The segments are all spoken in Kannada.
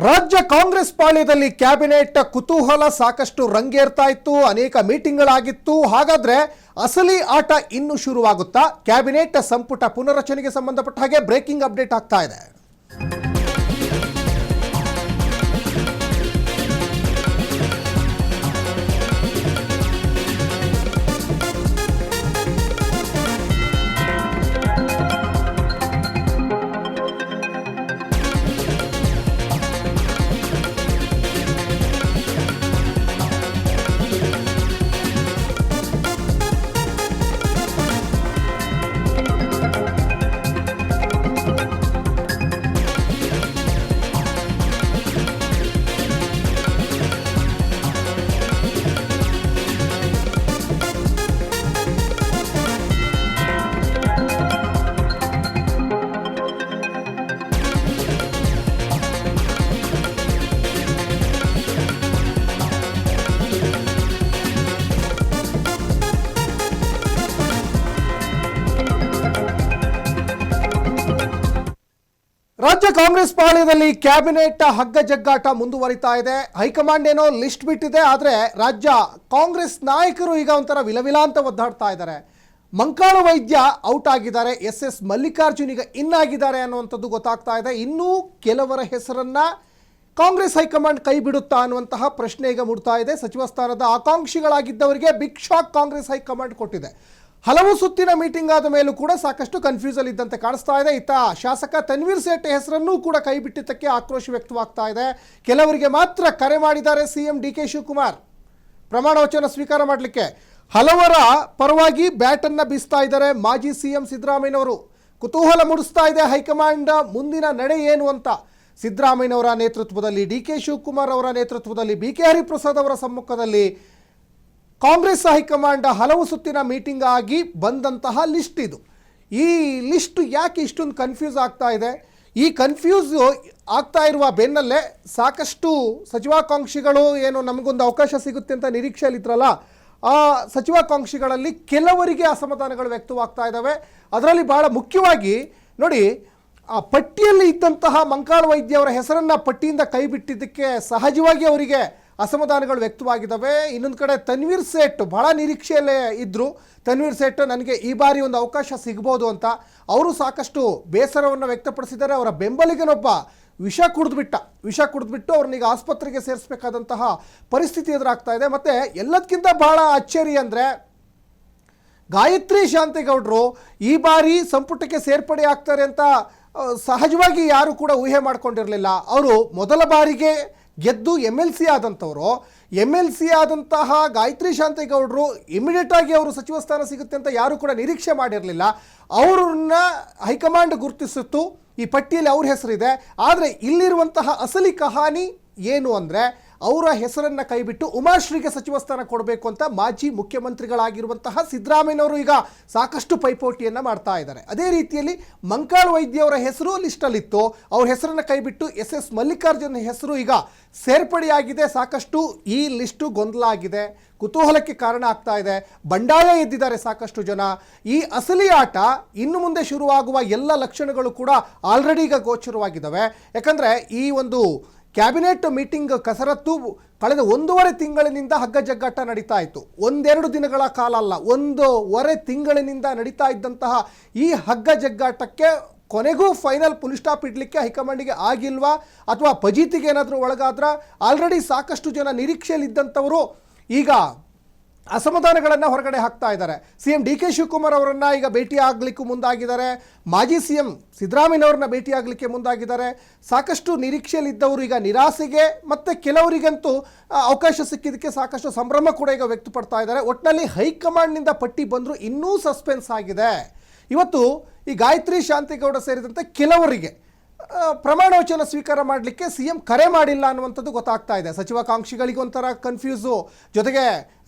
ರಾಜ್ಯ ಕಾಂಗ್ರೆಸ್ ಪಾಳ್ಯದಲ್ಲಿ ಕ್ಯಾಬಿನೆಟ್ ಕುತೂಹಲ ಸಾಕಷ್ಟು ರಂಗೇರ್ತಾ ಇತ್ತು. ಅನೇಕ ಮೀಟಿಂಗ್ಗಳಾಗಿತ್ತು. ಹಾಗಾದ್ರೆ ಅಸಲಿ ಆಟ ಇನ್ನು ಶುರುವಾಗುತ್ತಾ? ಕ್ಯಾಬಿನೆಟ್ ಸಂಪುಟ ಪುನರಚನೆಗೆ ಸಂಬಂಧಪಟ್ಟ ಹಾಗೆ ಬ್ರೇಕಿಂಗ್ ಅಪ್ಡೇಟ್ ಆಗ್ತಾ ಇದೆ. ರಾಜ್ಯ ಕಾಂಗ್ರೆಸ್ ಪಾಳ್ಯದಲ್ಲಿ ಕ್ಯಾಬಿನೆಟ್ ಹಗ್ಗ ಜಗ್ಗಾಟ ಮುಂದುವರಿತಾ ಇದೆ. ಹೈಕಮಾಂಡ್ ಏನೋ ಲಿಸ್ಟ್ ಬಿಟ್ಟಿದೆ, ಆದರೆ ರಾಜ್ಯ ಕಾಂಗ್ರೆಸ್ ನಾಯಕರು ಈಗ ಒಂಥರ ವಿಲವಿಲ ಅಂತ ಒದ್ದಾಡ್ತಾ ಇದ್ದಾರೆ. ಮಂಕಾಳು ವೈದ್ಯ ಔಟ್ ಆಗಿದ್ದಾರೆ, ಎಸ್ ಮಲ್ಲಿಕಾರ್ಜುನ್ ಈಗ ಇನ್ ಆಗಿದ್ದಾರೆ ಅನ್ನುವಂಥದ್ದು ಗೊತ್ತಾಗ್ತಾ ಇದೆ. ಇನ್ನೂ ಕೆಲವರ ಹೆಸರನ್ನ ಕಾಂಗ್ರೆಸ್ ಹೈಕಮಾಂಡ್ ಕೈ ಬಿಡುತ್ತಾ ಅನ್ನುವಂತಹ ಪ್ರಶ್ನೆ ಈಗ ಮೂಡ್ತಾ ಇದೆ. ಸಚಿವ ಸ್ಥಾನದ ಆಕಾಂಕ್ಷಿಗಳಾಗಿದ್ದವರಿಗೆ ಬಿಗ್ ಶಾಕ್ ಕಾಂಗ್ರೆಸ್ ಹೈಕಮಾಂಡ್ ಕೊಟ್ಟಿದೆ. ಹಲವು ಸುತ್ತಿನ ಮೀಟಿಂಗ್ ಆದ ಮೇಲೂ ಕೂಡ ಸಾಕಷ್ಟು ಕನ್ಫ್ಯೂಸಲ್ ಇದ್ದಂತೆ ಕಾಣಿಸ್ತಾ ಇದೆ. ಇತ್ತ ಶಾಸಕ ತನ್ವೀರ್ ಸೇಠ್ ಹೆಸರನ್ನೂ ಕೂಡ ಕೈ ಬಿಟ್ಟಿದ್ದಕ್ಕೆ ಆಕ್ರೋಶ ವ್ಯಕ್ತವಾಗ್ತಾ ಇದೆ. ಕೆಲವರಿಗೆ ಮಾತ್ರ ಕರೆ ಮಾಡಿದ್ದಾರೆ ಸಿಎಂ ಡಿ.ಕೆ. ಶಿವಕುಮಾರ್ ಪ್ರಮಾಣ ವಚನ ಸ್ವೀಕಾರ ಮಾಡಲಿಕ್ಕೆ. ಹಲವರ ಪರವಾಗಿ ಬ್ಯಾಟ್ ಅನ್ನ ಬೀಸ್ತಾ ಇದ್ದಾರೆ ಮಾಜಿ ಸಿಎಂ ಸಿದ್ದರಾಮಯ್ಯನವರು. ಕುತೂಹಲ ಮೂಡಿಸ್ತಾ ಇದೆ ಹೈಕಮಾಂಡ್ ಮುಂದಿನ ನಡೆ ಏನು ಅಂತ. ಸಿದ್ದರಾಮಯ್ಯನವರ ನೇತೃತ್ವದಲ್ಲಿ, ಡಿ.ಕೆ. ಶಿವಕುಮಾರ್ ಅವರ ನೇತೃತ್ವದಲ್ಲಿ, ಬಿ.ಕೆ. ಹರಿಪ್ರಸಾದ್ ಅವರ ಸಮ್ಮುಖದಲ್ಲಿ ಕಾಂಗ್ರೆಸ್ ಹೈಕಮಾಂಡ್ ಹಲವು ಸುತ್ತಿನ ಮೀಟಿಂಗ್ ಆಗಿ ಬಂದಂತಹ ಲಿಸ್ಟ್ ಇದು. ಈ ಲಿಸ್ಟ್ ಯಾಕೆ ಇಷ್ಟೊಂದು ಕನ್ಫ್ಯೂಸ್ ಆಗ್ತಾ ಇದೆ? ಈ ಕನ್ಫ್ಯೂಸ್ ಆಗ್ತಾ ಇರುವ ಬೆನ್ನಲ್ಲೇ ಸಾಕಷ್ಟು ಸಚಿವಾಕಾಂಕ್ಷಿಗಳು ಏನು ನಮಗೊಂದು ಅವಕಾಶ ಸಿಗುತ್ತೆ ಅಂತ ನಿರೀಕ್ಷೆಯಲ್ಲಿದ್ರಲ್ಲ, ಆ ಸಚಿವಾಕಾಂಕ್ಷಿಗಳಲ್ಲಿ ಕೆಲವರಿಗೆ ಅಸಮಾಧಾನಗಳು ವ್ಯಕ್ತವಾಗ್ತಾ ಇದ್ದಾವೆ. ಅದರಲ್ಲಿ ಬಹಳ ಮುಖ್ಯವಾಗಿ ನೋಡಿ, ಆ ಪಟ್ಟಿಯಲ್ಲಿ ಇದ್ದಂತಹ ಮಂಕಾಳು ವೈದ್ಯ ಅವರ ಹೆಸರನ್ನು ಪಟ್ಟಿಯಿಂದ ಕೈ ಬಿಟ್ಟಿದ್ದಕ್ಕೆ ಸಹಜವಾಗಿ ಅವರಿಗೆ ಅಸಮಾಧಾನಗಳು ವ್ಯಕ್ತವಾಗಿದ್ದಾವೆ. ಇನ್ನೊಂದು ಕಡೆ ತನ್ವೀರ್ ಸೇಠ್ ಬಹಳ ನಿರೀಕ್ಷೆಯಲ್ಲೇ ಇದ್ದರು. ತನ್ವೀರ್ ಸೇಠ್ ನನಗೆ ಈ ಬಾರಿ ಒಂದು ಅವಕಾಶ ಸಿಗ್ಬೋದು ಅಂತ ಅವರು ಸಾಕಷ್ಟು ಬೇಸರವನ್ನು ವ್ಯಕ್ತಪಡಿಸಿದ್ದಾರೆ. ಅವರ ಬೆಂಬಲಿಗನೊಬ್ಬ ವಿಷ ಕುಡಿದ್ಬಿಟ್ಟು ಅವ್ರನ್ನೀಗ ಆಸ್ಪತ್ರೆಗೆ ಸೇರಿಸಬೇಕಾದಂತಹ ಪರಿಸ್ಥಿತಿ ಎದುರಾಗ್ತಾ ಇದೆ. ಮತ್ತು ಎಲ್ಲದಕ್ಕಿಂತ ಬಹಳ ಅಚ್ಚರಿ ಅಂದರೆ ಗಾಯತ್ರಿ ಶಾಂತೇಗೌಡರು ಈ ಬಾರಿ ಸಂಪುಟಕ್ಕೆ ಸೇರ್ಪಡೆ ಆಗ್ತಾರೆ ಅಂತ ಸಹಜವಾಗಿ ಯಾರು ಕೂಡ ಊಹೆ ಮಾಡ್ಕೊಂಡಿರಲಿಲ್ಲ. ಅವರು ಮೊದಲ ಬಾರಿಗೆ ಗೆದ್ದು MLC ಆದಂಥವರು, MLC ಆದಂತಹ ಗಾಯತ್ರಿ ಶಾಂತೇಗೌಡರು ಇಮಿಡಿಯೇಟ್ ಆಗಿ ಅವರು ಸಚಿವ ಸ್ಥಾನ ಸಿಗುತ್ತೆ ಅಂತ ಯಾರು ಕೂಡ ನಿರೀಕ್ಷೆ ಮಾಡಿರಲಿಲ್ಲ. ಅವ್ರನ್ನ ಹೈಕಮಾಂಡ್ ಗುರುತಿಸಿತ್ತು, ಈ ಪಟ್ಟಿಯಲ್ಲಿ ಅವ್ರ ಹೆಸರಿದೆ. ಆದರೆ ಇಲ್ಲಿರುವಂತಹ ಅಸಲಿ ಕಹಾನಿ ಏನು ಅಂದರೆ, ಅವರ ಹೆಸರನ್ನು ಕೈಬಿಟ್ಟು ಉಮಾಶ್ರೀಗೆ ಸಚಿವ ಸ್ಥಾನ ಕೊಡಬೇಕು ಅಂತ ಮಾಜಿ ಮುಖ್ಯಮಂತ್ರಿಗಳಾಗಿರುವಂತಹ ಸಿದ್ದರಾಮಯ್ಯನವರು ಈಗ ಸಾಕಷ್ಟು ಪೈಪೋಟಿಯನ್ನು ಮಾಡ್ತಾ ಇದ್ದಾರೆ. ಅದೇ ರೀತಿಯಲ್ಲಿ ಮಂಕಾಳು ವೈದ್ಯ ಅವರ ಹೆಸರು ಲಿಸ್ಟಲ್ಲಿತ್ತು, ಅವ್ರ ಹೆಸರನ್ನು ಕೈಬಿಟ್ಟು ಎಸ್ ಮಲ್ಲಿಕಾರ್ಜುನ್ ಹೆಸರು ಈಗ ಸೇರ್ಪಡೆಯಾಗಿದೆ. ಸಾಕಷ್ಟು ಈ ಲಿಸ್ಟು ಗೊಂದಲ ಆಗಿದೆ, ಕುತೂಹಲಕ್ಕೆ ಕಾರಣ ಆಗ್ತಾ ಇದೆ. ಬಂಡಾಯ ಎದ್ದಿದ್ದಾರೆ ಸಾಕಷ್ಟು ಜನ. ಈ ಅಸಲಿ ಆಟ ಇನ್ನು ಮುಂದೆ ಶುರುವಾಗುವ ಎಲ್ಲ ಲಕ್ಷಣಗಳು ಕೂಡ ಆಲ್ರೆಡಿ ಈಗ ಗೋಚರವಾಗಿದ್ದಾವೆ. ಯಾಕಂದರೆ ಈ ಒಂದು ಕ್ಯಾಬಿನೆಟ್ ಮೀಟಿಂಗ್ ಕಸರತ್ತು ಕಳೆದ 1.5 ತಿಂಗಳಿನಿಂದ ಹಗ್ಗ ಜಗ್ಗಾಟ ನಡೀತಾ ಇತ್ತು. 1-2 ದಿನಗಳ ಕಾಲ ಅಲ್ಲ, 1.5 ತಿಂಗಳಿನಿಂದ ನಡೀತಾ ಇದ್ದಂತಹ ಈ ಹಗ್ಗ ಜಗ್ಗಾಟಕ್ಕೆ ಕೊನೆಗೂ ಫೈನಲ್ ಫುಲ್ ಸ್ಟಾಪ್ ಇಡಲಿಕ್ಕೆ ಹೈಕಮಾಂಡಿಗೆ ಆಗಿಲ್ವಾ, ಅಥವಾ ಫಜೀತಿಗೆ ಏನಾದರೂ ಒಳಗಾದ್ರ? ಆಲ್ರೆಡಿ ಸಾಕಷ್ಟು ಜನ ನಿರೀಕ್ಷೆಯಲ್ಲಿದ್ದಂಥವರು ಈಗ ಅಸಮಾಧಾನಗಳನ್ನು ಹೊರಗಡೆ ಹಾಕ್ತಾ ಇದ್ದಾರೆ. ಸಿಎಂ ಡಿ.ಕೆ. ಶಿವಕುಮಾರ್ ಅವರನ್ನು ಈಗ ಭೇಟಿ ಆಗಲಿಕ್ಕೂ ಮುಂದಾಗಿದ್ದಾರೆ. ಮಾಜಿ ಸಿಎಂ ಸಿದ್ದರಾಮಯ್ಯನವ್ರನ್ನ ಭೇಟಿ ಆಗಲಿಕ್ಕೆ ಮುಂದಾಗಿದ್ದಾರೆ. ಸಾಕಷ್ಟು ನಿರೀಕ್ಷೆಯಲ್ಲಿದ್ದವರು ಈಗ ನಿರಾಸೆಗೆ, ಮತ್ತು ಕೆಲವರಿಗಂತೂ ಅವಕಾಶ ಸಿಕ್ಕಿದ್ದಕ್ಕೆ ಸಾಕಷ್ಟು ಸಂಭ್ರಮ ಕೂಡ ಈಗ ವ್ಯಕ್ತಪಡ್ತಾ ಇದ್ದಾರೆ. ಒಟ್ಟಿನಲ್ಲಿ ಹೈಕಮಾಂಡ್ನಿಂದ ಪಟ್ಟಿ ಬಂದರೂ ಇನ್ನೂ ಸಸ್ಪೆನ್ಸ್ ಆಗಿದೆ. ಇವತ್ತು ಈ ಗಾಯತ್ರಿ ಶಾಂತೇಗೌಡ ಸೇರಿದಂತೆ ಕೆಲವರಿಗೆ ಪ್ರಮಾಣ ವಚನ ಸ್ವೀಕಾರ ಮಾಡಲಿಕ್ಕೆ ಸಿಎಂ ಕರೆ ಮಾಡಿಲ್ಲ ಅನ್ನುವಂಥದ್ದು ಗೊತ್ತಾಗ್ತಾ ಇದೆ. ಸಚಿವಾಕಾಂಕ್ಷಿಗಳಿಗೆ ಒಂಥರ ಕನ್ಫ್ಯೂಸು, ಜೊತೆಗೆ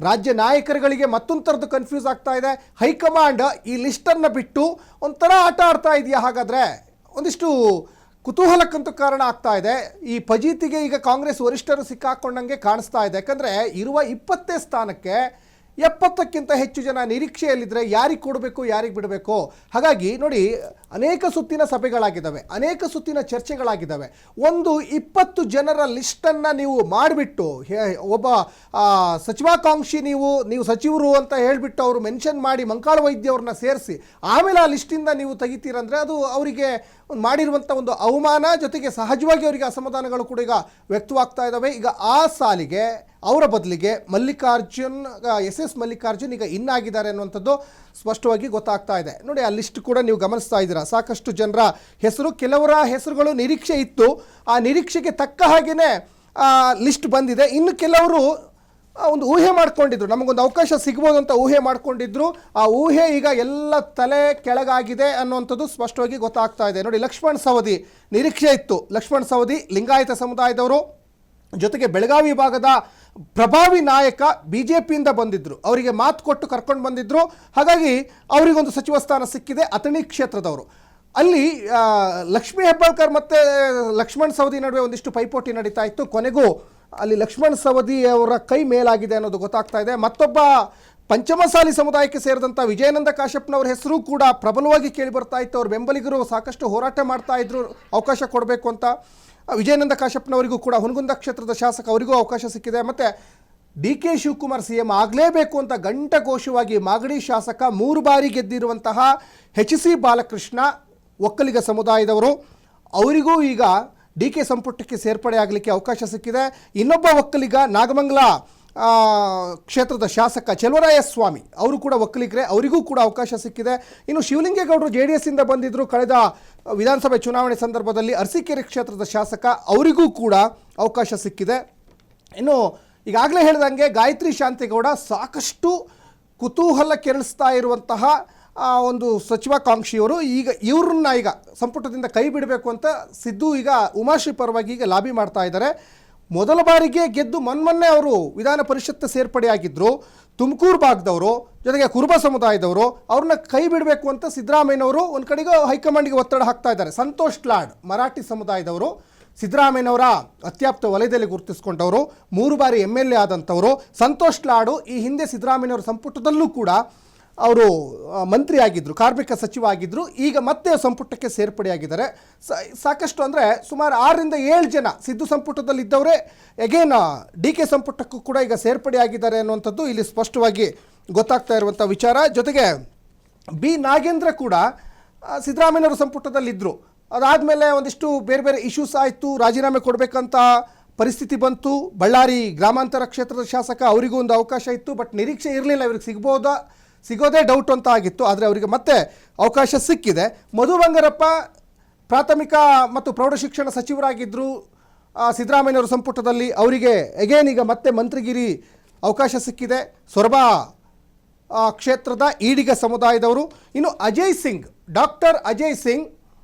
ರಾಜ್ಯ ನಾಯಕರುಗಳಿಗೆ ಮತ್ತೊಂದು ಥರದ್ದು ಕನ್ಫ್ಯೂಸ್ ಆಗ್ತಾ ಇದೆ. ಹೈಕಮಾಂಡ್ ಈ ಲಿಸ್ಟನ್ನು ಬಿಟ್ಟು ಒಂಥರ ಆಟ ಆಡ್ತಾ ಇದೆಯಾ? ಹಾಗಾದರೆ ಒಂದಿಷ್ಟು ಕುತೂಹಲಕ್ಕಂತೂ ಕಾರಣ ಆಗ್ತಾ ಇದೆ. ಈ ಫಜೀತಿಗೆ ಈಗ ಕಾಂಗ್ರೆಸ್ ವರಿಷ್ಠರು ಸಿಕ್ಕಾಕೊಂಡಂಗೆ ಕಾಣಿಸ್ತಾ ಇದೆ. ಯಾಕಂದರೆ ಇರುವ 20 ಸ್ಥಾನಕ್ಕೆ 70ಕ್ಕಿಂತ ಹೆಚ್ಚು ಜನ ನಿರೀಕ್ಷೆಯಲ್ಲಿದ್ದರೆ ಯಾರಿಗೆ ಕೊಡಬೇಕು, ಯಾರಿಗೆ ಬಿಡಬೇಕು? ಹಾಗಾಗಿ ನೋಡಿ, ಅನೇಕ ಸುತ್ತಿನ ಸಭೆಗಳಾಗಿದ್ದಾವೆ, ಅನೇಕ ಸುತ್ತಿನ ಚರ್ಚೆಗಳಾಗಿದ್ದಾವೆ. ಒಂದು 20 ಜನರ ಲಿಸ್ಟನ್ನು ನೀವು ಮಾಡಿಬಿಟ್ಟು ಒಬ್ಬ ಸಚಿವಾಕಾಂಕ್ಷಿ ನೀವು ಸಚಿವರು ಅಂತ ಹೇಳಿಬಿಟ್ಟು ಅವರು ಮೆನ್ಷನ್ ಮಾಡಿ ಮಂಕಾಳ ವೈದ್ಯವ್ರನ್ನ ಸೇರಿಸಿ ಆಮೇಲೆ ಆ ಲಿಸ್ಟಿಂದ ನೀವು ತೆಗಿತೀರಂದರೆ ಅದು ಅವರಿಗೆ ಮಾಡಿರುವಂಥ ಒಂದು ಅವಮಾನ, ಜೊತೆಗೆ ಸಹಜವಾಗಿ ಅವರಿಗೆ ಅಸಮಾಧಾನಗಳು ಕೂಡ ಈಗ ವ್ಯಕ್ತವಾಗ್ತಾ ಇದ್ದಾವೆ. ಈಗ ಆ ಸಾಲಿಗೆ ಅವರ ಬದಲಿಗೆ ಎಸ್ ಮಲ್ಲಿಕಾರ್ಜುನ್ ಈಗ ಇನ್ನಾಗಿದ್ದಾರೆ ಅನ್ನುವಂಥದ್ದು ಸ್ಪಷ್ಟವಾಗಿ ಗೊತ್ತಾಗ್ತಾ ಇದೆ. ನೋಡಿ, ಆ ಲಿಸ್ಟ್ ಕೂಡ ನೀವು ಗಮನಿಸ್ತಾ ಇದ್ದೀರಾ. ಸಾಕಷ್ಟು ಜನರ ಹೆಸರು, ಕೆಲವರ ಹೆಸರುಗಳು ನಿರೀಕ್ಷೆ ಇತ್ತು, ಆ ನಿರೀಕ್ಷೆಗೆ ತಕ್ಕ ಹಾಗೆಯೇ ಲಿಸ್ಟ್ ಬಂದಿದೆ. ಇನ್ನು ಕೆಲವರು ಒಂದು ಊಹೆ ಮಾಡ್ಕೊಂಡಿದ್ರು, ನಮಗೊಂದು ಅವಕಾಶ ಸಿಗ್ಬೋದು ಅಂತ ಊಹೆ ಮಾಡ್ಕೊಂಡಿದ್ರು. ಆ ಊಹೆ ಈಗ ಎಲ್ಲ ತಲೆ ಕೆಳಗಾಗಿದೆ ಅನ್ನುವಂಥದ್ದು ಸ್ಪಷ್ಟವಾಗಿ ಗೊತ್ತಾಗ್ತಾ ಇದೆ. ನೋಡಿ, ಲಕ್ಷ್ಮಣ್ ಸವದಿ ನಿರೀಕ್ಷೆ ಇತ್ತು. ಲಕ್ಷ್ಮಣ್ ಸವದಿ ಲಿಂಗಾಯತ ಸಮುದಾಯದವರು, ಜೊತೆಗೆ ಬೆಳಗಾವಿ ಭಾಗದ ಪ್ರಭಾವಿ ನಾಯಕ, BJPಯಿಂದ ಬಂದಿದ್ದರು, ಅವರಿಗೆ ಮಾತು ಕೊಟ್ಟು ಕರ್ಕೊಂಡು ಬಂದಿದ್ದರು. ಹಾಗಾಗಿ ಅವರಿಗೊಂದು ಸಚಿವ ಸ್ಥಾನ ಸಿಕ್ಕಿದೆ. ಅಥಣಿ ಕ್ಷೇತ್ರದವರು, ಅಲ್ಲಿ ಲಕ್ಷ್ಮೀ ಹೆಬ್ಬಾಳ್ಕರ್ ಮತ್ತು ಲಕ್ಷ್ಮಣ್ ಸವದಿ ನಡುವೆ ಒಂದಿಷ್ಟು ಪೈಪೋಟಿ ನಡೀತಾ ಇತ್ತು. ಕೊನೆಗೂ ಅಲ್ಲಿ ಲಕ್ಷ್ಮಣ್ ಸವದಿ ಅವರ ಕೈ ಮೇಲಾಗಿದೆ ಅನ್ನೋದು ಗೊತ್ತಾಗ್ತಾ ಇದೆ. ಮತ್ತೊಬ್ಬ ಪಂಚಮಸಾಲಿ ಸಮುದಾಯಕ್ಕೆ ಸೇರಿದಂಥ ವಿಜಯಾನಂದ ಕಾಶ್ಯಪ್ನವ್ರ ಹೆಸರು ಕೂಡ ಪ್ರಬಲವಾಗಿ ಕೇಳಿ ಬರ್ತಾ ಇತ್ತು. ಅವ್ರ ಬೆಂಬಲಿಗರು ಸಾಕಷ್ಟು ಹೋರಾಟ ಮಾಡ್ತಾ ಇದ್ರು ಅವಕಾಶ ಕೊಡಬೇಕು ಅಂತ. ವಿಜಯಾನಂದ ಕಾಶ್ಯಪ್ನವರಿಗೂ ಕೂಡ ಹುನಗುಂದ ಕ್ಷೇತ್ರದ ಶಾಸಕ, ಅವರಿಗೂ ಅವಕಾಶ ಸಿಕ್ಕಿದೆ. ಮತ್ತು DK ಶಿವಕುಮಾರ್ CM ಆಗಲೇಬೇಕು ಅಂತ ಗಂಟಘೋಷವಾಗಿ ಮಾಗಡಿ ಶಾಸಕ 3 ಬಾರಿ ಗೆದ್ದಿರುವಂತಹ HC ಬಾಲಕೃಷ್ಣ ಒಕ್ಕಲಿಗ ಸಮುದಾಯದವರು, ಅವರಿಗೂ ಈಗ DK ಸಂಪುಟಕ್ಕೆ ಸೇರ್ಪಡೆ ಆಗಲಿಕ್ಕೆ ಅವಕಾಶ ಸಿಕ್ಕಿದೆ. ಇನ್ನೊಬ್ಬ ಒಕ್ಕಲಿಗ ನಾಗಮಂಗಲ ಕ್ಷೇತ್ರದ ಶಾಸಕ ಚೆಲುವರಾಯ ಸ್ವಾಮಿ, ಅವರು ಕೂಡ ಒಕ್ಕಲಿಗರೇ, ಅವರಿಗೂ ಕೂಡ ಅವಕಾಶ ಸಿಕ್ಕಿದೆ. ಇನ್ನು ಶಿವಲಿಂಗೇಗೌಡರು JDS ಇಂದ ಬಂದಿದ್ದರು, ಕಳೆದ ವಿಧಾನಸಭೆ ಚುನಾವಣೆ ಸಂದರ್ಭದಲ್ಲಿ ಅರಸೀಕೆರೆ ಕ್ಷೇತ್ರದ ಶಾಸಕ, ಅವರಿಗೂ ಕೂಡ ಅವಕಾಶ ಸಿಕ್ಕಿದೆ. ಇನ್ನು ಈಗಾಗಲೇ ಹೇಳಿದಂಗೆ ಗಾಯತ್ರಿ ಶಾಂತೇಗೌಡ ಸಾಕಷ್ಟು ಕುತೂಹಲ ಕೆರಳಿಸ್ತಾ ಇರುವಂತಹ ಒಂದು ಸಚಿವಾಕಾಂಕ್ಷಿಯವರು, ಇವ್ರನ್ನ ಈಗ ಸಂಪುಟದಿಂದ ಕೈ ಬಿಡಬೇಕು ಅಂತ ಸಿದ್ದು ಈಗ ಉಮಾಶ್ರೀ ಪರವಾಗಿ ಈಗ ಲಾಬಿ ಮಾಡ್ತಾ ಇದ್ದಾರೆ. ಮೊದಲ ಬಾರಿಗೆ ಗೆದ್ದು ಮೊನ್ನೆ ಅವರು ವಿಧಾನ ಪರಿಷತ್ ಸೇರ್ಪಡೆಯಾಗಿದ್ದರು. ತುಮಕೂರು ಭಾಗದವರು, ಜೊತೆಗೆ ಕುರುಬ ಸಮುದಾಯದವರು, ಅವ್ರನ್ನ ಕೈ ಬಿಡಬೇಕು ಅಂತ ಸಿದ್ದರಾಮಯ್ಯನವರು ಒಂದು ಕಡೆಗೆ ಹೈಕಮಾಂಡ್ಗೆ ಒತ್ತಡ ಹಾಕ್ತಾ ಇದ್ದಾರೆ. ಸಂತೋಷ್ ಲಾಡ್ ಮರಾಠಿ ಸಮುದಾಯದವರು, ಸಿದ್ದರಾಮಯ್ಯನವರ ಅತ್ಯಾಪ್ತ ವಲಯದಲ್ಲಿ ಗುರುತಿಸಿಕೊಂಡವರು, 3 ಬಾರಿ MLA ಆದಂಥವರು. ಸಂತೋಷ್ ಲಾಡು ಈ ಹಿಂದೆ ಸಿದ್ದರಾಮಯ್ಯನವರ ಸಂಪುಟದಲ್ಲೂ ಕೂಡ ಅವರು ಮಂತ್ರಿ ಆಗಿದ್ದರು, ಕಾರ್ಮಿಕ ಸಚಿವ ಆಗಿದ್ದರು. ಈಗ ಮತ್ತೆ ಸಂಪುಟಕ್ಕೆ ಸೇರ್ಪಡೆಯಾಗಿದ್ದಾರೆ. ಸಾಕಷ್ಟು ಅಂದರೆ ಸುಮಾರು 6ರಿಂದ 7 ಜನ ಸಿದ್ದು ಸಂಪುಟದಲ್ಲಿದ್ದವರೇ ಎಗೇನ್ DK ಸಂಪುಟಕ್ಕೂ ಕೂಡ ಈಗ ಸೇರ್ಪಡೆಯಾಗಿದ್ದಾರೆ ಅನ್ನುವಂಥದ್ದು ಇಲ್ಲಿ ಸ್ಪಷ್ಟವಾಗಿ ಗೊತ್ತಾಗ್ತಾ ಇರುವಂಥ ವಿಚಾರ. ಜೊತೆಗೆ B ನಾಗೇಂದ್ರ ಕೂಡ ಸಿದ್ದರಾಮಯ್ಯನವರ ಸಂಪುಟದಲ್ಲಿದ್ದರು. ಅದಾದಮೇಲೆ ಒಂದಿಷ್ಟು ಬೇರೆ ಇಶ್ಯೂಸ್ ಆಯಿತು, ರಾಜೀನಾಮೆ ಕೊಡಬೇಕಂತ ಪರಿಸ್ಥಿತಿ ಬಂತು. ಬಳ್ಳಾರಿ ಗ್ರಾಮಾಂತರ ಕ್ಷೇತ್ರದ ಶಾಸಕ, ಅವರಿಗೂ ಒಂದು ಅವಕಾಶ ಇತ್ತು, ಬಟ್ ನಿರೀಕ್ಷೆ ಇರಲಿಲ್ಲ ಇವ್ರಿಗೆ ಸಿಗೋದೇ ಡೌಟ್ ಅಂತ ಆಗಿತ್ತು. ಆದರೆ ಅವರಿಗೆ ಮತ್ತೆ ಅವಕಾಶ ಸಿಕ್ಕಿದೆ. ಮಧು ಬಂಗಾರಪ್ಪ ಪ್ರಾಥಮಿಕ ಮತ್ತು ಪ್ರೌಢಶಿಕ್ಷಣ ಸಚಿವರಾಗಿದ್ದರು ಸಿದ್ದರಾಮಯ್ಯನವರ ಸಂಪುಟದಲ್ಲಿ, ಅವರಿಗೆ ಎಗೇನ್ ಈಗ ಮತ್ತೆ ಮಂತ್ರಿಗಿರಿ ಅವಕಾಶ ಸಿಕ್ಕಿದೆ. ಸೊರಬ ಕ್ಷೇತ್ರದ ಈಡಿಗ ಸಮುದಾಯದವರು. ಇನ್ನು ಡಾಕ್ಟರ್ ಅಜಯ್ ಸಿಂಗ್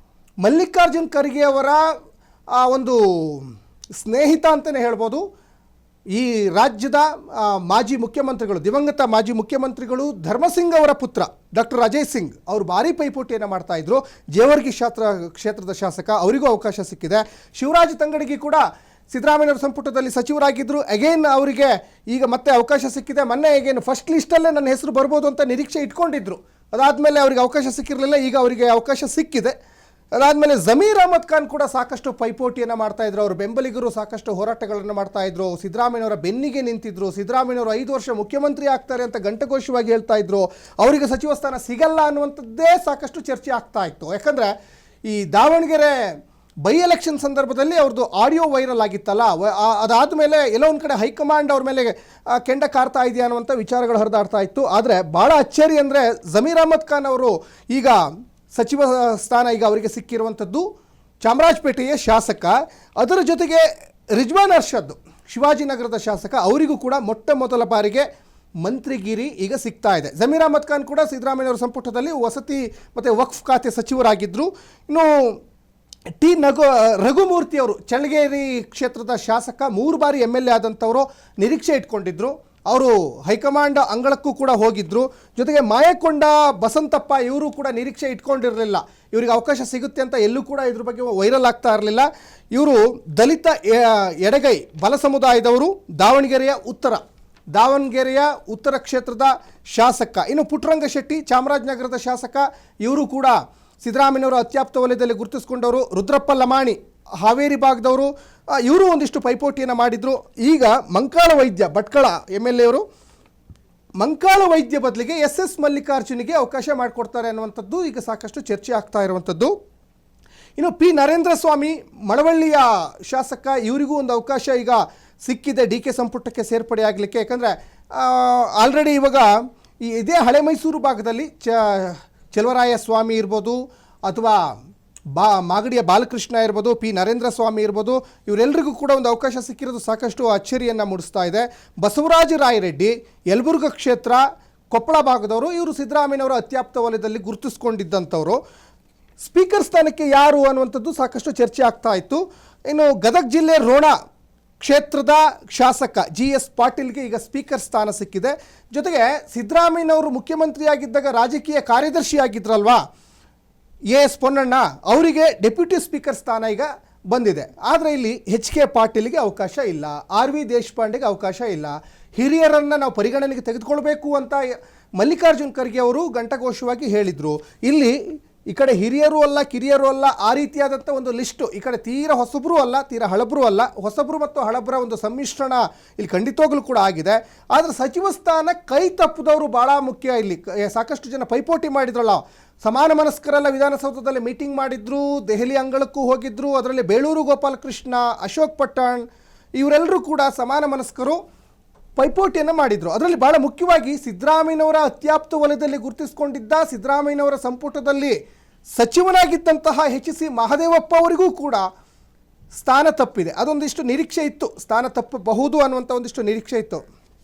ಮಲ್ಲಿಕಾರ್ಜುನ್ ಖರ್ಗೆ ಅವರ ಒಂದು ಸ್ನೇಹಿತ ಅಂತಲೇ ಹೇಳ್ಬೋದು. ಈ ರಾಜ್ಯದ ಮಾಜಿ ಮುಖ್ಯಮಂತ್ರಿಗಳು, ದಿವಂಗತ ಮಾಜಿ ಮುಖ್ಯಮಂತ್ರಿಗಳು ಧರ್ಮಸಿಂಗ್ ಅವರ ಪುತ್ರ ಡಾಕ್ಟರ್ ಅಜಯ್ ಸಿಂಗ್ ಅವರು ಭಾರಿ ಪೈಪೋಟಿಯನ್ನು ಮಾಡ್ತಾಯಿದ್ರು. ಜೇವರ್ಗಿ ಕ್ಷೇತ್ರದ ಶಾಸಕ, ಅವರಿಗೂ ಅವಕಾಶ ಸಿಕ್ಕಿದೆ. ಶಿವರಾಜ್ ತಂಗಡಗಿ ಕೂಡ ಸಿದ್ದರಾಮಯ್ಯನವರ ಸಂಪುಟದಲ್ಲಿ ಸಚಿವರಾಗಿದ್ದರು. ಅಗೇನ್ ಅವರಿಗೆ ಈಗ ಮತ್ತೆ ಅವಕಾಶ ಸಿಕ್ಕಿದೆ. ಮೊನ್ನೆ ಅಗೇನ್ ಫಸ್ಟ್ ಲಿಸ್ಟಲ್ಲೇ ನನ್ನ ಹೆಸರು ಬರ್ಬೋದು ಅಂತ ನಿರೀಕ್ಷೆ ಇಟ್ಕೊಂಡಿದ್ರು. ಅದಾದಮೇಲೆ ಅವರಿಗೆ ಅವಕಾಶ ಸಿಕ್ಕಿರಲಿಲ್ಲ, ಈಗ ಅವರಿಗೆ ಅವಕಾಶ ಸಿಕ್ಕಿದೆ. ಅದಾದಮೇಲೆ ಜಮೀರ್ ಅಹಮದ್ ಖಾನ್ ಕೂಡ ಸಾಕಷ್ಟು ಪೈಪೋಟಿಯನ್ನು ಮಾಡ್ತಾಯಿದ್ರು. ಅವರು ಬೆಂಬಲಿಗರು ಸಾಕಷ್ಟು ಹೋರಾಟಗಳನ್ನು ಮಾಡ್ತಾಯಿದ್ರು. ಸಿದ್ದರಾಮಯ್ಯನವರ ಬೆನ್ನಿಗೆ ನಿಂತಿದ್ರು. ಸಿದ್ದರಾಮಯ್ಯನವರು 5 ವರ್ಷ ಮುಖ್ಯಮಂತ್ರಿ ಆಗ್ತಾರೆ ಅಂತ ಗಂಟಘೋಷವಾಗಿ ಹೇಳ್ತಾ ಇದ್ರು. ಅವರಿಗೆ ಸಚಿವ ಸ್ಥಾನ ಸಿಗಲ್ಲ ಅನ್ನುವಂಥದ್ದೇ ಸಾಕಷ್ಟು ಚರ್ಚೆ ಆಗ್ತಾ ಇತ್ತು. ಯಾಕಂದರೆ ಈ ದಾವಣಗೆರೆ ಬೈ ಎಲೆಕ್ಷನ್ ಸಂದರ್ಭದಲ್ಲಿ ಅವ್ರದ್ದು ಆಡಿಯೋ ವೈರಲ್ ಆಗಿತ್ತಲ್ಲ, ಅದಾದಮೇಲೆ ಎಲ್ಲೋ ಒಂದು ಕಡೆ ಹೈಕಮಾಂಡ್ ಅವ್ರ ಮೇಲೆ ಕೆಂಡ ಕಾರ್ತಾ ಇದೆಯಾ ಅನ್ನುವಂಥ ವಿಚಾರಗಳು ಹರಿದಾಡ್ತಾ ಇತ್ತು. ಆದರೆ ಭಾಳ ಅಚ್ಚರಿ ಅಂದರೆ ಜಮೀರ್ ಅಹಮದ್ ಖಾನ್ ಅವರು ಈಗ ಸಚಿವ ಸ್ಥಾನ ಈಗ ಅವರಿಗೆ ಸಿಕ್ಕಿರುವಂಥದ್ದು. ಚಾಮರಾಜಪೇಟೆಯ ಶಾಸಕ, ಅದರ ಜೊತೆಗೆ ರಿಜ್ವಾನ್ ಅರ್ಷದ್ ಶಿವಾಜಿನಗರದ ಶಾಸಕ, ಅವರಿಗೂ ಕೂಡ ಮೊದಲ ಬಾರಿಗೆ ಮಂತ್ರಿಗಿರಿ ಈಗ ಸಿಗ್ತಾ ಇದೆ. ಜಮೀರ್ ಅಹಮದ್ ಖಾನ್ ಕೂಡ ಸಿದ್ದರಾಮಯ್ಯನವರ ಸಂಪುಟದಲ್ಲಿ ವಸತಿ ಮತ್ತು ವಕ್ಫ್ ಖಾತೆ ಸಚಿವರಾಗಿದ್ದರು. ಇನ್ನು ರಘುಮೂರ್ತಿ ಅವರು ಚಳ್ಳಗೇರಿ ಕ್ಷೇತ್ರದ ಶಾಸಕ, 3 ಬಾರಿ MLA ಆದಂಥವರು, ನಿರೀಕ್ಷೆ ಇಟ್ಕೊಂಡಿದ್ರು. ಅವರು ಹೈಕಮಾಂಡ್ ಅಂಗಳಕ್ಕೂ ಕೂಡ ಹೋಗಿದ್ದರು. ಜೊತೆಗೆ ಮಾಯಕೊಂಡ ಬಸಂತಪ್ಪ, ಇವರು ಕೂಡ ನಿರೀಕ್ಷೆ ಇಟ್ಕೊಂಡಿರಲಿಲ್ಲ, ಇವರಿಗೆ ಅವಕಾಶ ಸಿಗುತ್ತೆ ಅಂತ ಎಲ್ಲೂ ಕೂಡ ಇದ್ರ ಬಗ್ಗೆ ವೈರಲ್ ಆಗ್ತಾ ಇರಲಿಲ್ಲ. ಇವರು ದಲಿತ ಎಡಗೈ ಬಲ ಸಮುದಾಯದವರು, ದಾವಣಗೆರೆಯ ಉತ್ತರ ದಾವಣಗೆರೆಯ ಉತ್ತರ ಕ್ಷೇತ್ರದ ಶಾಸಕ. ಇನ್ನು ಪುಟ್ಟರಂಗ ಶೆಟ್ಟಿ ಚಾಮರಾಜನಗರದ ಶಾಸಕ, ಇವರು ಕೂಡ ಸಿದ್ದರಾಮಯ್ಯನವರ ಅತ್ಯಾಪ್ತ ವಲಯದಲ್ಲಿ ಗುರುತಿಸಿಕೊಂಡವರು. ರುದ್ರಪ್ಪ ಲಮಾಣಿ ಹಾವೇರಿ ಭಾಗದವರು, ಇವರು ಒಂದಿಷ್ಟು ಪೈಪೋಟಿಯನ್ನು ಮಾಡಿದರು. ಈಗ ಮಂಕಾಳ ವೈದ್ಯ ಭಟ್ಕಳ MLA ಅವರು ಮಂಕಾಳ ವೈದ್ಯ ಬದಲಿಗೆ SS ಮಲ್ಲಿಕಾರ್ಜುನಿಗೆ ಅವಕಾಶ ಮಾಡಿಕೊಡ್ತಾರೆ ಅನ್ನುವಂಥದ್ದು ಈಗ ಸಾಕಷ್ಟು ಚರ್ಚೆ ಆಗ್ತಾ ಇರುವಂಥದ್ದು. ಇನ್ನು P ನರೇಂದ್ರ ಸ್ವಾಮಿ ಮಳವಳ್ಳಿಯ ಶಾಸಕ, ಇವರಿಗೂ ಒಂದು ಅವಕಾಶ ಈಗ ಸಿಕ್ಕಿದೆ DK ಸಂಪುಟಕ್ಕೆ ಸೇರ್ಪಡೆ ಆಗಲಿಕ್ಕೆ. ಯಾಕಂದರೆ ಆಲ್ರೆಡಿ ಇವಾಗ ಇದೇ ಹಳೆ ಮೈಸೂರು ಭಾಗದಲ್ಲಿ ಚೆಲುವರಾಯ ಸ್ವಾಮಿ ಇರ್ಬೋದು, ಅಥವಾ ಮಾಗಡಿಯ ಬಾಲಕೃಷ್ಣ ಇರ್ಬೋದು, P ನರೇಂದ್ರ ಸ್ವಾಮಿ ಇರ್ಬೋದು, ಇವರೆಲ್ಲರಿಗೂ ಕೂಡ ಒಂದು ಅವಕಾಶ ಸಿಕ್ಕಿರೋದು ಸಾಕಷ್ಟು ಅಚ್ಚರಿಯನ್ನು ಮೂಡಿಸ್ತಾ ಇದೆ. ಬಸವರಾಜ ರಾಯರೆಡ್ಡಿ ಯಲಬುರ್ಗಾ ಕ್ಷೇತ್ರ ಕೊಪ್ಪಳ ಭಾಗದವರು, ಇವರು ಸಿದ್ದರಾಮಯ್ಯನವರ ಅತ್ಯಾಪ್ತ ವಲಯದಲ್ಲಿ ಗುರುತಿಸ್ಕೊಂಡಿದ್ದಂಥವ್ರು. ಸ್ಪೀಕರ್ ಸ್ಥಾನಕ್ಕೆ ಯಾರು ಅನ್ನುವಂಥದ್ದು ಸಾಕಷ್ಟು ಚರ್ಚೆ ಆಗ್ತಾ ಇತ್ತು. ಇನ್ನು ಗದಗ ಜಿಲ್ಲೆ ರೋಣ ಕ್ಷೇತ್ರದ ಶಾಸಕ GS ಪಾಟೀಲ್ಗೆ ಈಗ ಸ್ಪೀಕರ್ ಸ್ಥಾನ ಸಿಕ್ಕಿದೆ. ಜೊತೆಗೆ ಸಿದ್ದರಾಮಯ್ಯನವರು ಮುಖ್ಯಮಂತ್ರಿಯಾಗಿದ್ದಾಗ ರಾಜಕೀಯ ಕಾರ್ಯದರ್ಶಿಯಾಗಿದ್ರಲ್ವಾ AS ಪೊನ್ನಣ್ಣ, ಅವರಿಗೆ ಡೆಪ್ಯೂಟಿ ಸ್ಪೀಕರ್ ಸ್ಥಾನ ಈಗ ಬಂದಿದೆ. ಆದರೆ ಇಲ್ಲಿ HK ಪಾಟೀಲ್ಗೆ ಅವಕಾಶ ಇಲ್ಲ, RV ದೇಶಪಾಂಡೆಗೆ ಅವಕಾಶ ಇಲ್ಲ. ಹಿರಿಯರನ್ನು ನಾವು ಪರಿಗಣನೆಗೆ ತೆಗೆದುಕೊಳ್ಬೇಕು ಅಂತ ಮಲ್ಲಿಕಾರ್ಜುನ್ ಖರ್ಗೆ ಅವರು ಘಂಟಾಘೋಷವಾಗಿ ಹೇಳಿದರು. ಇಲ್ಲಿ ಈ ಕಡೆ ಹಿರಿಯರು ಅಲ್ಲ ಕಿರಿಯರು ಅಲ್ಲ, ಆ ರೀತಿಯಾದಂಥ ಒಂದು ಲಿಸ್ಟು, ಈ ಕಡೆ ತೀರಾ ಹೊಸಬ್ರು ಅಲ್ಲ ತೀರಾ ಹಳಬ್ರು ಅಲ್ಲ, ಹೊಸಬ್ರು ಮತ್ತು ಹಳಬ್ರ ಒಂದು ಸಮ್ಮಿಶ್ರಣ ಇಲ್ಲಿ ಖಂಡಿತವಾಗ್ಲೂ ಕೂಡ ಆಗಿದೆ. ಆದರೆ ಸಚಿವ ಸ್ಥಾನ ಕೈ ತಪ್ಪಿದವರು ಭಾಳ ಮುಖ್ಯ. ಇಲ್ಲಿ ಸಾಕಷ್ಟು ಜನ ಪೈಪೋಟಿ ಮಾಡಿದ್ರಲ್ಲ, ಸಮಾನ ಮನಸ್ಕರೆಲ್ಲ ವಿಧಾನಸೌಧದಲ್ಲಿ ಮೀಟಿಂಗ್ ಮಾಡಿದ್ರು, ದೆಹಲಿ ಅಂಗಳಕ್ಕೂ ಹೋಗಿದ್ರು. ಅದರಲ್ಲಿ ಬೇಳೂರು ಗೋಪಾಲಕೃಷ್ಣ, ಅಶೋಕ್ ಪಟ್ಟಣ್, ಇವರೆಲ್ಲರೂ ಕೂಡ ಸಮಾನ ಮನಸ್ಕರು ಪೈಪೋಟಿಯನ್ನು ಮಾಡಿದರು. ಅದರಲ್ಲಿ ಭಾಳ ಮುಖ್ಯವಾಗಿ ಸಿದ್ದರಾಮಯ್ಯನವರ ಅತ್ಯಾಪ್ತ ವಲಯದಲ್ಲಿ ಗುರುತಿಸಿಕೊಂಡಿದ್ದ, ಸಿದ್ದರಾಮಯ್ಯನವರ ಸಂಪುಟದಲ್ಲಿ ಸಚಿವನಾಗಿದ್ದಂತಹ HC ಮಹದೇವಪ್ಪ ಅವರಿಗೂ ಕೂಡ ಸ್ಥಾನ ತಪ್ಪಿದೆ. ಅದೊಂದಿಷ್ಟು ನಿರೀಕ್ಷೆ ಇತ್ತು, ಸ್ಥಾನ ತಪ್ಪಬಹುದು ಅನ್ನುವಂಥ ಒಂದಿಷ್ಟು ನಿರೀಕ್ಷೆ ಇತ್ತು.